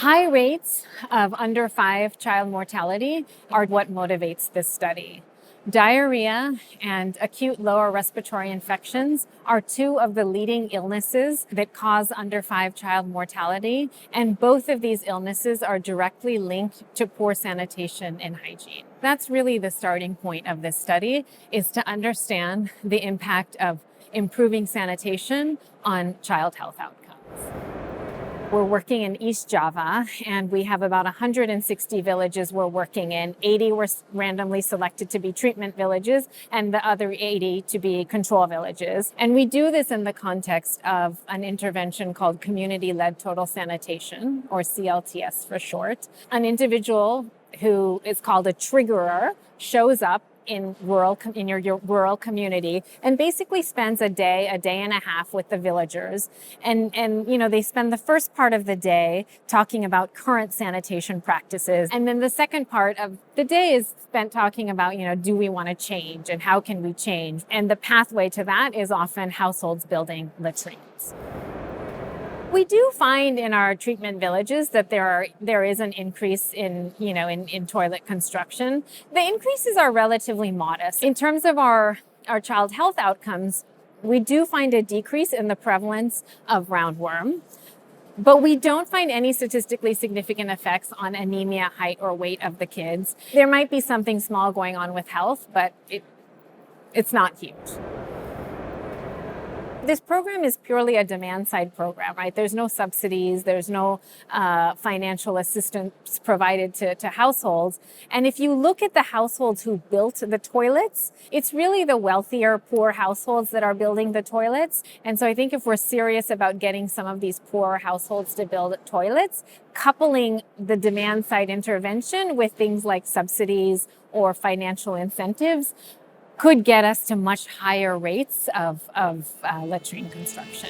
High rates of under 5 child mortality are what motivates this study. Diarrhea and acute lower respiratory infections are two of the leading illnesses that cause under 5 child mortality, and both of these illnesses are directly linked to poor sanitation and hygiene. That's really the starting point of this study, is to understand the impact of improving sanitation on child health outcomes. We're working in East Java, and we have about 160 villages we're working in. 80 were randomly selected to be treatment villages, and the other 80 to be control villages. And we do this in the context of an intervention called Community-Led Total Sanitation, or CLTS for short. An individual who is called a triggerer shows up in your rural community and basically spends a day and a half with the villagers. And they spend the first part of the day talking about current sanitation practices. And then the second part of the day is spent talking about, do we want to change and how can we change? And the pathway to that is often households building latrines. We do find in our treatment villages that there is an increase in toilet construction. The increases are relatively modest. In terms of our child health outcomes, we do find a decrease in the prevalence of roundworm, but we don't find any statistically significant effects on anemia, height, or weight of the kids. There might be something small going on with health, but it's not huge. This program is purely a demand-side program, right? There's no subsidies, there's no financial assistance provided to households. And if you look at the households who built the toilets, it's really the wealthier, poor households that are building the toilets. And so I think if we're serious about getting some of these poorer households to build toilets, coupling the demand-side intervention with things like subsidies or financial incentives could get us to much higher rates of latrine construction.